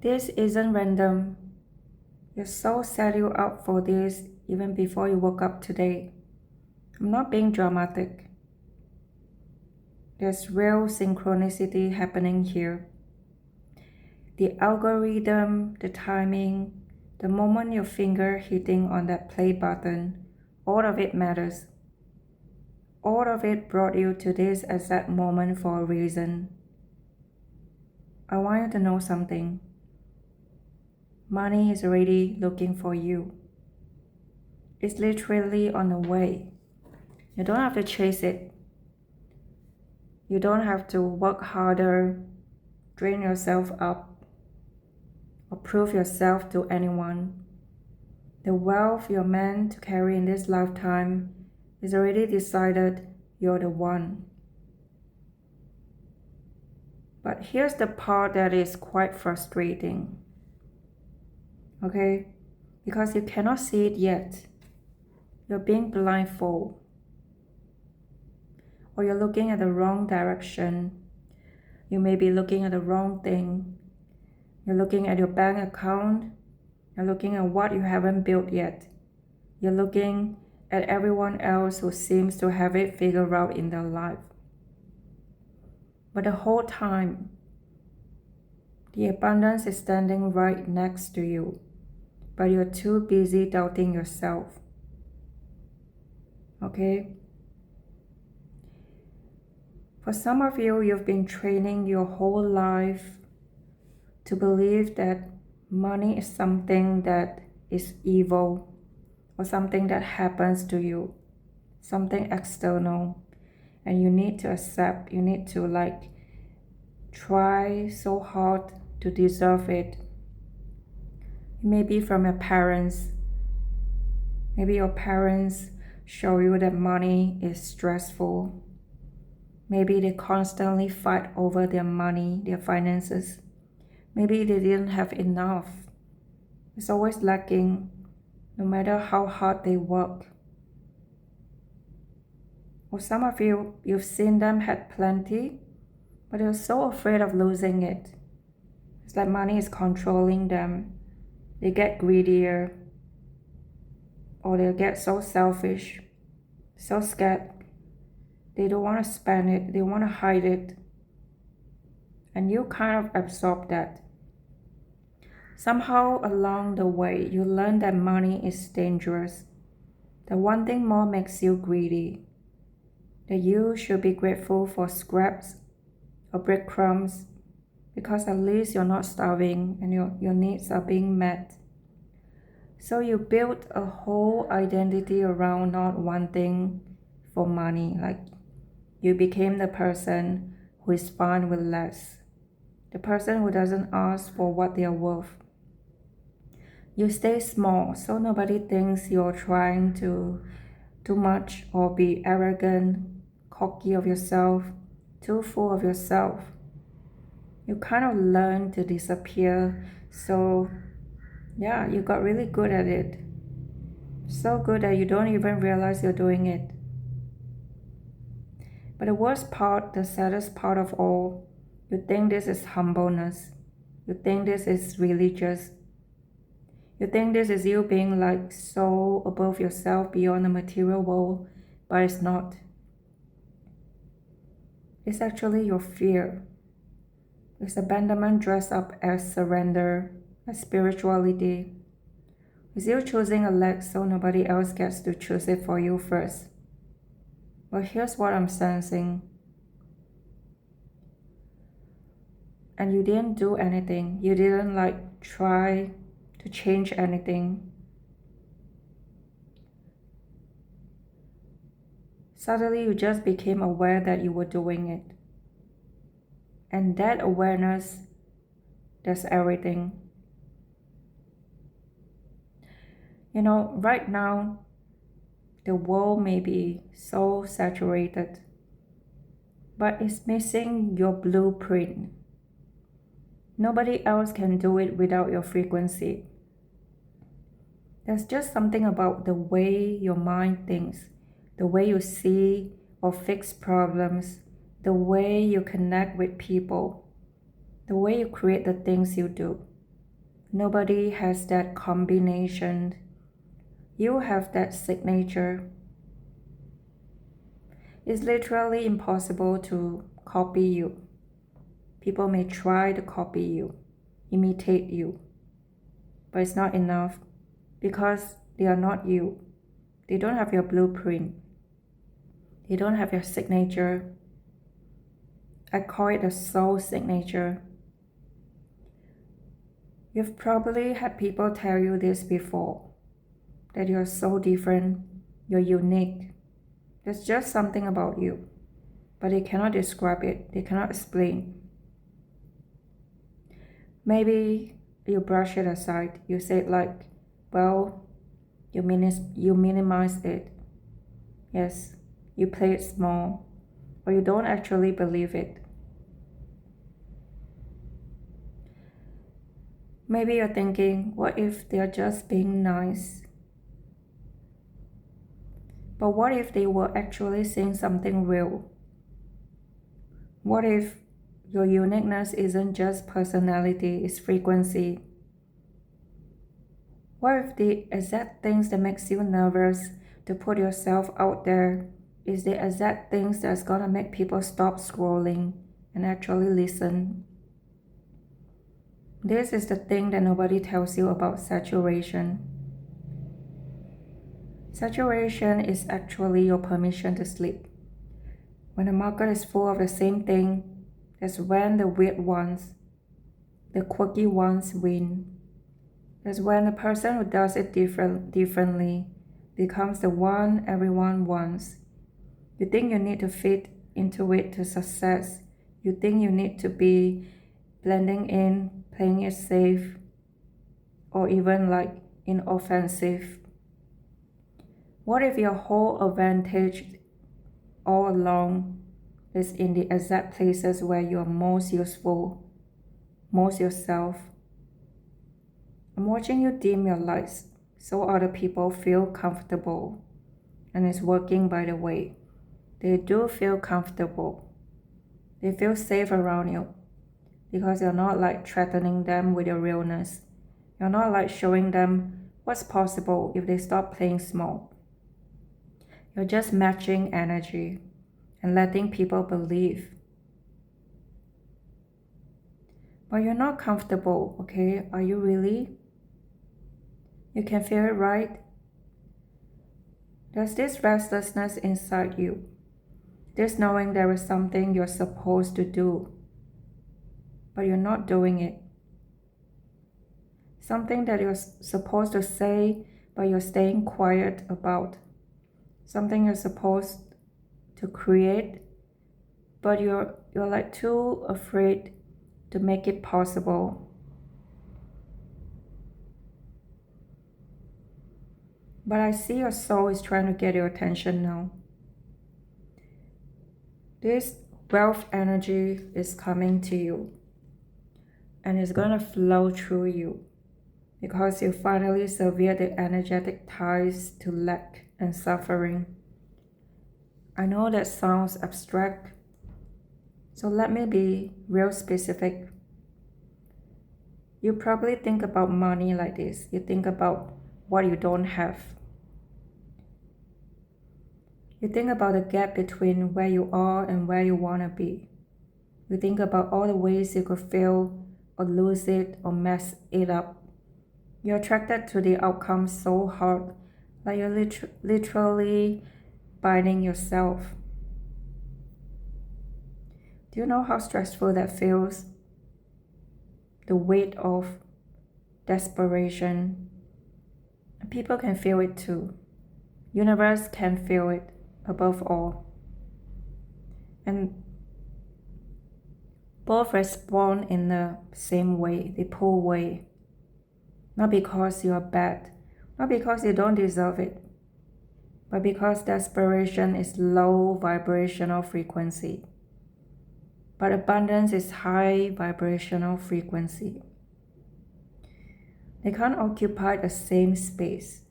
This isn't random. Your soul set you up for this even before you woke up today. I'm not being dramatic. There's real synchronicity happening here. The algorithm, the timing, the moment your finger hitting on that play button, all of it matters. All of it brought you to this exact moment for a reason. I want you to know something. Money is already looking for you. It's literally on the way. You don't have to chase it. You don't have to work harder, drain yourself up, or prove yourself to anyone. The wealth you're meant to carry in this lifetime is already decided. You're the one. But here's the part that is quite frustrating. Okay? Because you cannot see it yet. You're being blindfolded. Or you're looking at the wrong direction. You may be looking at the wrong thing. You're looking at your bank account. You're looking at what you haven't built yet. You're looking at everyone else who seems to have it figured out in their life. But the whole time, the abundance is standing right next to you, but you're too busy doubting yourself. Okay? For some of you, you've been training your whole life to believe that money is something that is evil or something that happens to you, something external, and you need to accept, you need to try so hard to deserve it. Maybe from your parents. Maybe your parents show you that money is stressful. Maybe they constantly fight over their money, their finances. Maybe they didn't have enough. It's always lacking, no matter how hard they work. Or some of you, you've seen them had plenty, but they're so afraid of losing it. It's like money is controlling them. They get greedier, or they get so selfish, so scared. They don't want to spend it, they want to hide it. And you kind of absorb that. Somehow along the way, you learn that money is dangerous. That one thing more makes you greedy. That you should be grateful for scraps or breadcrumbs, because at least you're not starving and your needs are being met. So you build a whole identity around not wanting for money. Like you became the person who is fine with less. The person who doesn't ask for what they are worth. You stay small so nobody thinks you're trying to too much or be arrogant, cocky of yourself, too full of yourself. You kind of learn to disappear. So yeah, you got really good at it. So good that you don't even realize you're doing it. But the worst part, the saddest part of all, you think this is humbleness. You think this is religious. You think this is you being so above yourself beyond the material world, but it's not. It's actually your fear. It's abandonment dressed up as surrender, as spirituality. It's you choosing a leg so nobody else gets to choose it for you first. But here's what I'm sensing. And you didn't do anything. You didn't try to change anything. Suddenly you just became aware that you were doing it. And that awareness, that's everything. Right now, the world may be so saturated, but it's missing your blueprint. Nobody else can do it without your frequency. There's just something about the way your mind thinks, the way you see or fix problems, the way you connect with people, the way you create the things you do. Nobody has that combination. You have that signature. It's literally impossible to copy you. People may try to copy you, imitate you, but it's not enough because they are not you. They don't have your blueprint. They don't have your signature. I call it a soul signature. You've probably had people tell you this before, that you're so different, you're unique. There's just something about you, but they cannot describe it, they cannot explain. Maybe you brush it aside, you say it like, well, you minimize it. Yes, you play it small, or you don't actually believe it. Maybe you're thinking, what if they're just being nice? But what if they were actually saying something real? What if your uniqueness isn't just personality, it's frequency? What if the exact things that makes you nervous to put yourself out there is the exact things that's gonna make people stop scrolling and actually listen? This is the thing that nobody tells you about saturation. Saturation is actually your permission to sleep. When the market is full of the same thing, that's when the weird ones, the quirky ones win. That's when the person who does it differently becomes the one everyone wants. You think you need to fit into it to success. You think you need to be blending in, playing it safe, or even like inoffensive. What if your whole advantage all along is in the exact places where you are most useful, most yourself? I'm watching you dim your lights so other people feel comfortable. And it's working, by the way. They do feel comfortable. They feel safe around you because you're not like threatening them with your realness. You're not like showing them what's possible if they stop playing small. You're just matching energy and letting people believe. But you're not comfortable, okay? Are you really? You can feel it, right? There's this restlessness inside you. This knowing there is something you're supposed to do, but you're not doing it. Something that you're supposed to say, but you're staying quiet about. Something you're supposed to create, but you're like too afraid to make it possible. But I see your soul is trying to get your attention now. This wealth energy is coming to you, and it's gonna flow through you because you finally sever the energetic ties to lack and suffering. I know that sounds abstract, so let me be real specific. You probably think about money like this. You think about what you don't have. You think about the gap between where you are and where you want to be. You think about all the ways you could fail or lose it or mess it up. You're attracted to the outcome so hard, like you're literally binding yourself. Do you know how stressful that feels? The weight of desperation. People can feel it too. Universe can feel it above all. And both respond in the same way. They pull away. Not because you are bad, not because you don't deserve it, but because desperation is low vibrational frequency. But abundance is high vibrational frequency. They can't occupy the same space.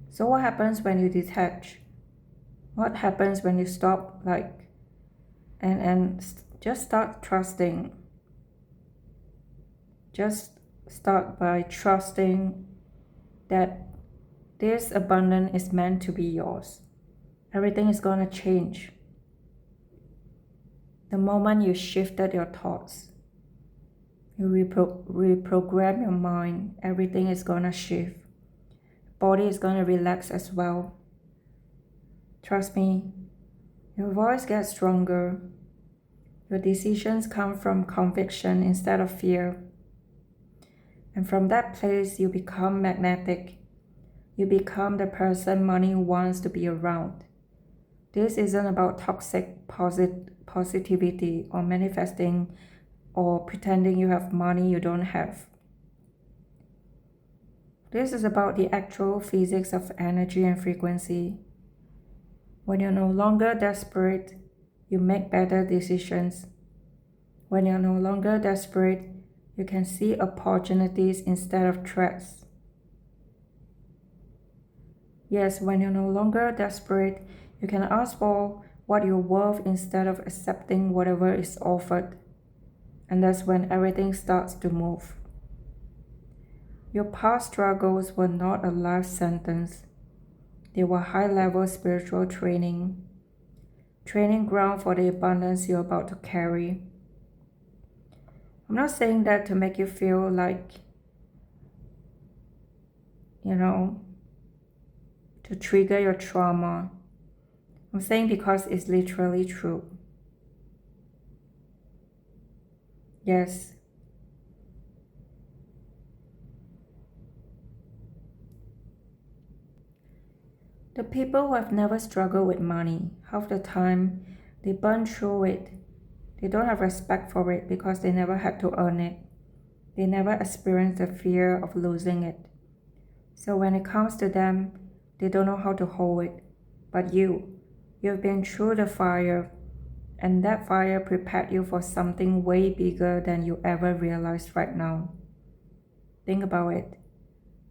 So what happens when you detach? What happens when you stop and just start trusting? Just start by trusting that this abundance is meant to be yours. Everything is going to change. The moment you shifted your thoughts, you reprogram your mind, everything is going to shift. Body is going to relax as well. Trust me, your voice gets stronger. Your decisions come from conviction instead of fear. And from that place, you become magnetic. You become the person money wants to be around. This isn't about toxic positivity or manifesting or pretending you have money you don't have. This is about the actual physics of energy and frequency. When you're no longer desperate, you make better decisions. When you're no longer desperate, you can see opportunities instead of threats. Yes, when you're no longer desperate, you can ask for what you're worth instead of accepting whatever is offered. And that's when everything starts to move. Your past struggles were not a life sentence. They were high-level spiritual training ground for the abundance you're about to carry. I'm not saying that to make you feel like, to trigger your trauma. I'm saying because it's literally true. Yes. The people who have never struggled with money, half the time, they burn through it. They don't have respect for it because they never had to earn it. They never experienced the fear of losing it. So when it comes to them, they don't know how to hold it. But you've been through the fire, and that fire prepared you for something way bigger than you ever realized right now. Think about it.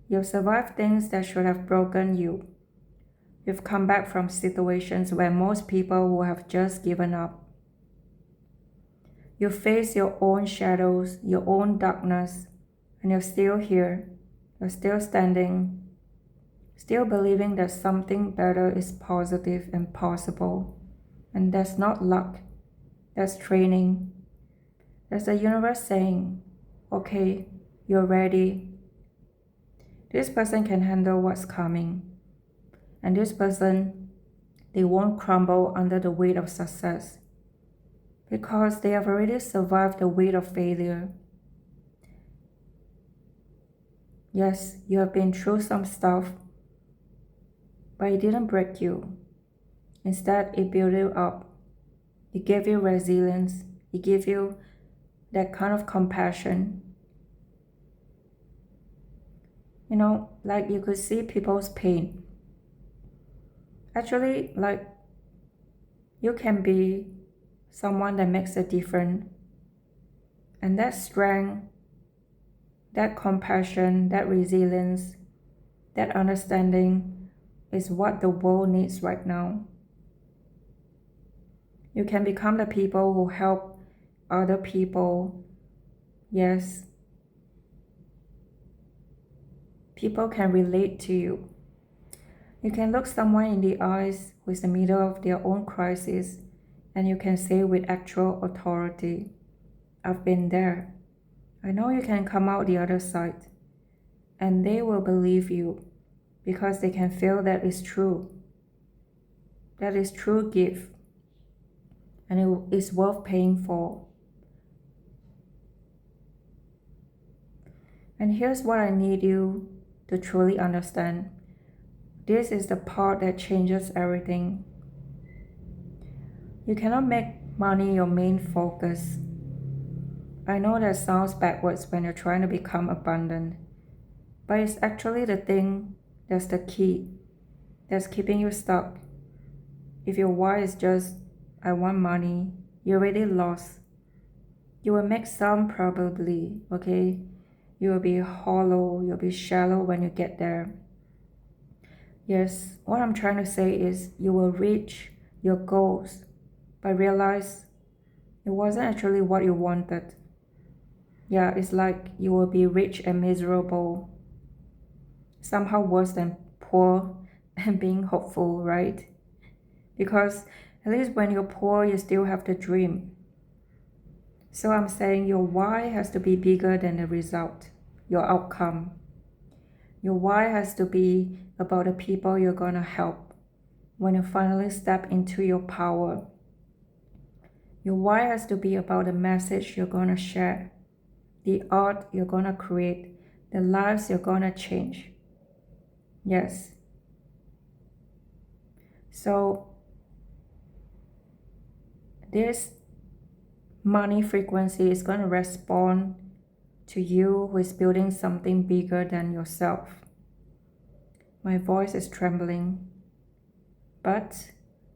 You've survived things that should have broken you. You've come back from situations where most people would have just given up. You face your own shadows, your own darkness, and you're still here. You're still standing, still believing that something better is positive and possible. And that's not luck. That's training. That's the universe saying, okay, you're ready. This person can handle what's coming. And this person, they won't crumble under the weight of success because they have already survived the weight of failure. Yes, you have been through some stuff, but it didn't break you. Instead, it built you up. It gave you resilience. It gave you that kind of compassion. Like you could see people's pain. Actually, like, you can be someone that makes a difference. And that strength, that compassion, that resilience, that understanding is what the world needs right now. You can become the people who help other people. Yes. People can relate to you. You can look someone in the eyes who is in the middle of their own crisis, and you can say with actual authority, I've been there. I know you can come out the other side. And they will believe you because they can feel that it's true. That is true gift. And it is worth paying for. And here's what I need you to truly understand. This is the part that changes everything. You cannot make money your main focus. I know that sounds backwards when you're trying to become abundant, but it's actually the thing that's the key, that's keeping you stuck. If your why is just, I want money, you're already lost. You will make some probably, okay? You will be hollow, you'll be shallow when you get there. Yes, what I'm trying to say is you will reach your goals, but realize it wasn't actually what you wanted. Yeah, it's like you will be rich and miserable. Somehow worse than poor and being hopeful, right? Because at least when you're poor, you still have the dream. So I'm saying your why has to be bigger than the result, your outcome. Your why has to be about the people you're gonna help when you finally step into your power. Your why has to be about the message you're gonna share, the art you're gonna create, the lives you're gonna change. Yes. So this money frequency is gonna respond to you who is building something bigger than yourself. My voice is trembling, but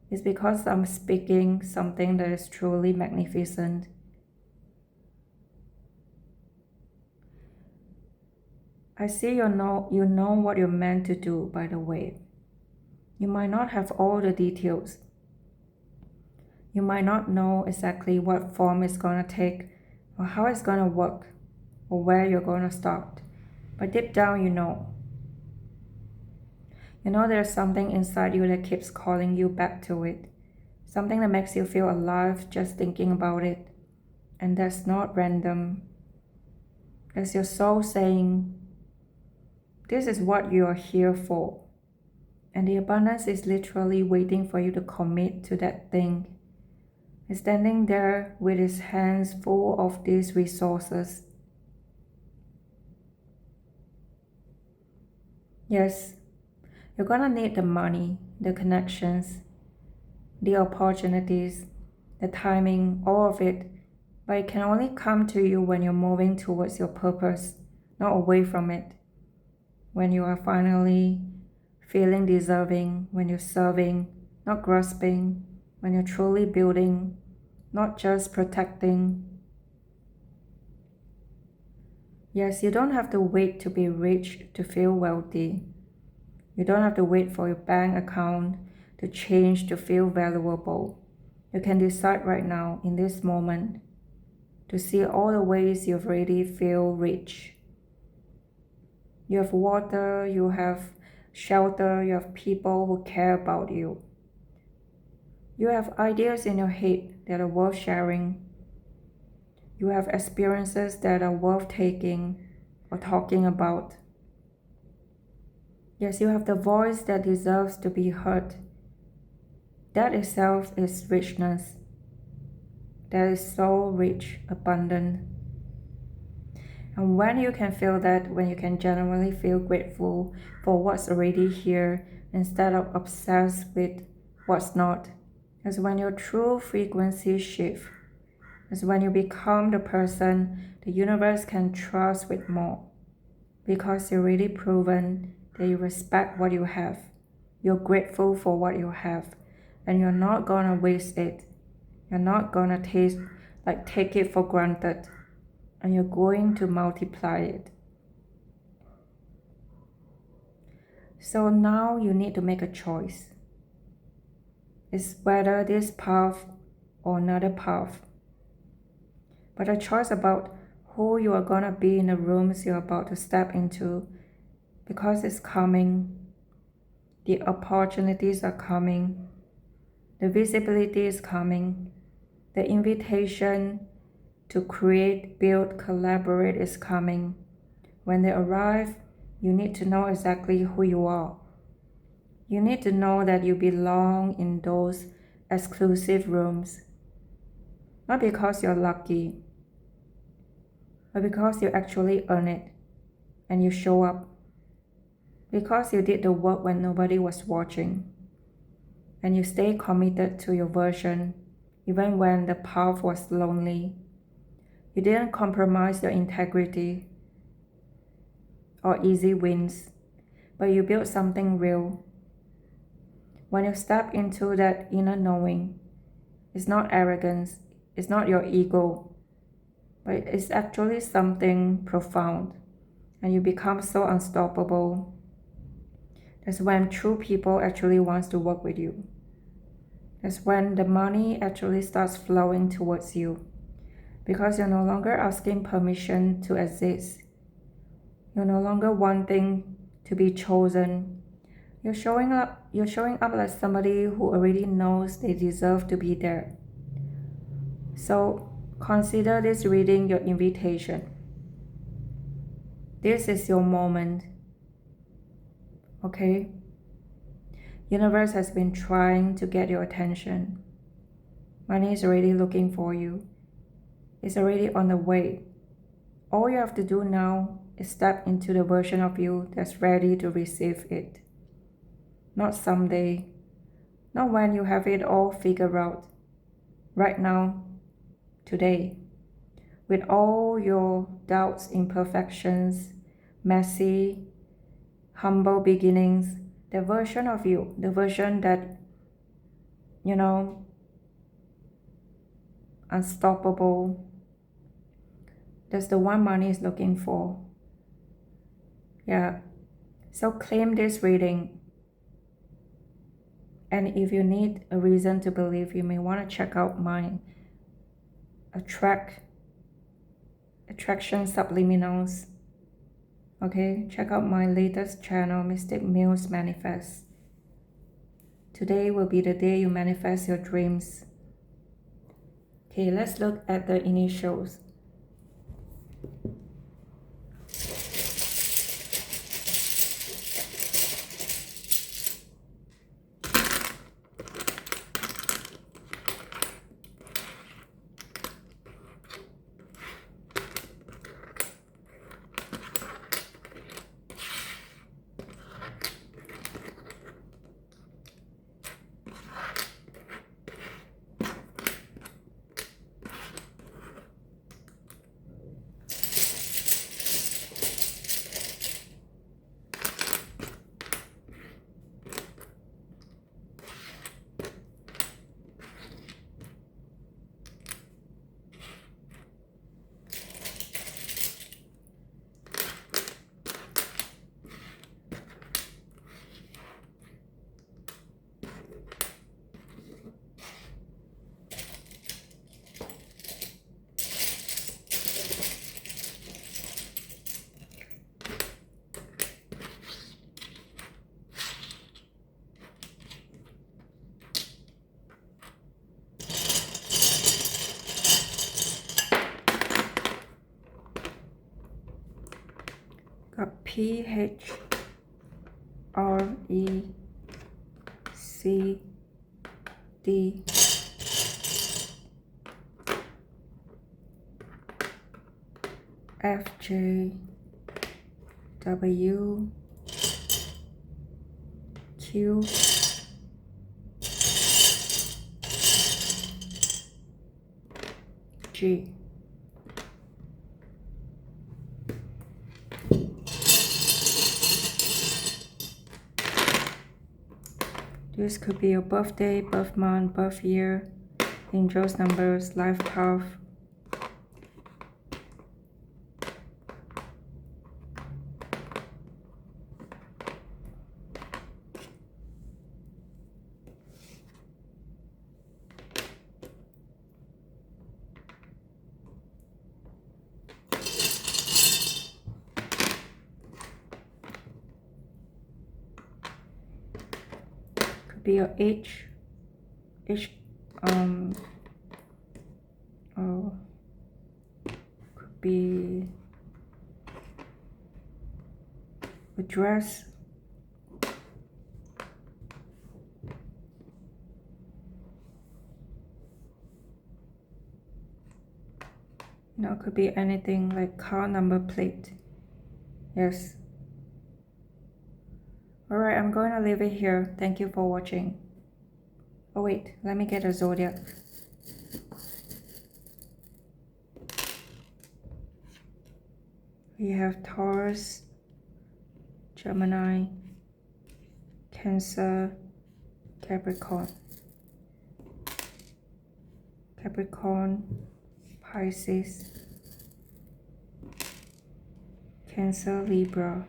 it's because I'm speaking something that is truly magnificent. I see you know what you're meant to do, by the way. You might not have all the details. You might not know exactly what form it's gonna take or how it's gonna work or where you're gonna start. But deep down you know. You know there's something inside you that keeps calling you back to it. Something that makes you feel alive just thinking about it. And that's not random. That's your soul saying, this is what you are here for. And the abundance is literally waiting for you to commit to that thing. It's standing there with its hands full of these resources. Yes, you're gonna need the money, the connections, the opportunities, the timing, all of it. But it can only come to you when you're moving towards your purpose, not away from it. When you are finally feeling deserving, when you're serving, not grasping, when you're truly building, not just protecting. Yes, you don't have to wait to be rich to feel wealthy. You don't have to wait for your bank account to change to feel valuable. You can decide right now, in this moment, to see all the ways you already feel rich. You have water, you have shelter, you have people who care about you. You have ideas in your head that are worth sharing. You have experiences that are worth taking or talking about. Yes, you have the voice that deserves to be heard. That itself is richness. That is so rich, abundant. And when you can feel that, when you can genuinely feel grateful for what's already here instead of obsessed with what's not, is when your true frequency shifts. Is when you become the person the universe can trust with more. Because you're really proven that you respect what you have. You're grateful for what you have. And you're not gonna waste it. You're not gonna take it for granted. And you're going to multiply it. So now you need to make a choice. It's whether this path or another path. But a choice about who you are gonna be in the rooms you're about to step into, because it's coming. The opportunities are coming. The visibility is coming. The invitation to create, build, collaborate is coming. When they arrive, you need to know exactly who you are. You need to know that you belong in those exclusive rooms. Not because you're lucky, but because you actually earn it and you show up. Because you did the work when nobody was watching. And you stay committed to your version even when the path was lonely. You didn't compromise your integrity or easy wins, but you built something real. When you step into that inner knowing, it's not arrogance, it's not your ego, but it's actually something profound, and you become so unstoppable. That's when true people actually wants to work with you. That's when the money actually starts flowing towards you. because you're no longer asking permission to exist. You're no longer wanting to be chosen. You're showing up like somebody who already knows they deserve to be there. So consider this reading your invitation. This is your moment. Okay? Universe has been trying to get your attention. Money is already looking for you. It's already on the way. All you have to do now is step into the version of you that's ready to receive it. Not someday, not when you have it all figured out. Right now, today, with all your doubts, imperfections, messy, humble beginnings, the version of you, the version that, unstoppable, that's the one money is looking for. Yeah. So claim this reading. And if you need a reason to believe, you may want to check out my attraction subliminals. Okay, check out my latest channel, Mystic Muse Manifest. Today will be the day you manifest your dreams. Okay, let's look at the initials. Got PHRECD, FJWQ, G. This could be your birthday, birth month, birth year, angels, numbers, life path. Be your age, could be address, could be anything like car number plate. Yes. Alright, I'm going to leave it here. Thank you for watching. Oh wait, let me get a zodiac. We have Taurus, Gemini, Cancer, Capricorn, Pisces, Cancer, Libra,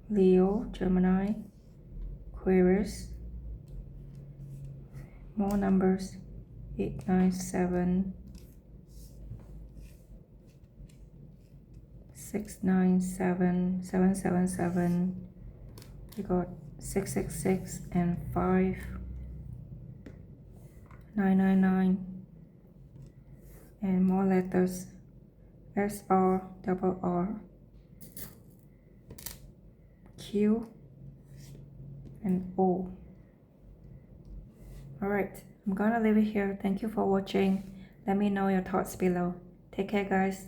Leo, Gemini, Aquarius. More numbers. 897, 697, 777. We got 666 and 5, 999, and more letters. SR, double R, Q, and O. Alright, I'm gonna leave it here. Thank you for watching. Let me know your thoughts below. Take care, guys.